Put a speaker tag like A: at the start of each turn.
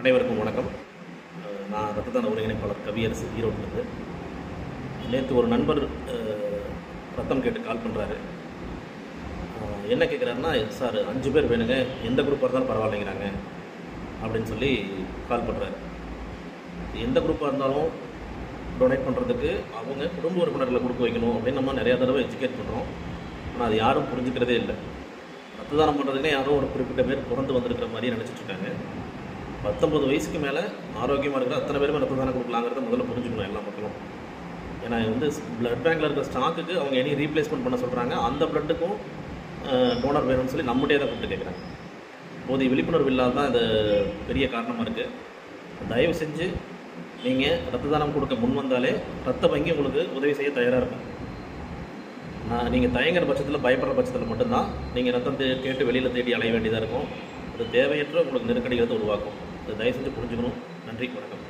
A: அனைவருக்கும் வணக்கம். நான் இரத்த தான ஒருங்கிணைப்பாளர் கவியரசு, ஈரோட்டிலிருந்து. நேற்று ஒரு நண்பர் ரத்தம் கேட்டு கால் பண்ணுறாரு. என்ன கேட்குறாருன்னா, சார் 5 பேர் வேணுங்க, எந்த குரூப்பாக இருந்தாலும் பரவாயில்லைங்கிறாங்க அப்படின்னு சொல்லி கால் பண்ணுறாரு. எந்த குரூப்பாக இருந்தாலும் டொனேட் பண்ணுறதுக்கு அவங்க குடும்ப உறுப்பினர்களை கொடுக்க வைக்கணும் அப்படின்னு நம்ம நிறையா தடவை எஜுகேட் பண்ணுறோம். ஆனால் அது யாரும் புரிஞ்சுக்கிறதே இல்லை. ரத்த தானம் பண்ணுறதுக்குன்னே யாரோ ஒரு குறிப்பிட்ட பேர் பிறந்து வந்திருக்கிற மாதிரி நினச்சிட்ருக்காங்க. 19 வயசுக்கு மேலே ஆரோக்கியமாக இருக்கிற அத்தனை பேருமே ரத்த தானம் கொடுக்கலாங்கிறத முதல்ல புரிஞ்சுக்கணும் எல்லா மக்களும். ஏன்னா பிளட் பேங்கில் இருக்கிற ஸ்டாக்குக்கு அவங்க எனி ரீப்ளேஸ்மெண்ட் பண்ண சொல்கிறாங்க. அந்த பிளட்டுக்கும் டோனர் வேணும்னு சொல்லி நம்மகிட்டே தான் கூப்பிட்டு கேட்குறாங்க. போதிய விழிப்புணர்வு இல்லாத தான் இது பெரிய காரணமாக இருக்குது. தயவு செஞ்சு நீங்கள் ரத்த தானம் கொடுக்க முன் வந்தாலே ரத்த வங்கி உங்களுக்கு உதவி செய்ய தயாராக இருக்கும். நீங்கள் தயங்குற பட்சத்தில், பயப்படுற பட்சத்தில் மட்டும்தான் நீங்கள் ரத்தம் கேட்டு வெளியில் தேடி அலைய வேண்டியதாக இருக்கும். அது தேவையற்ற உங்களுக்கு நெருக்கடிகளை உருவாக்கும். அதை தயவு செஞ்சு புரிஞ்சுக்கணும். நன்றி, வணக்கம்.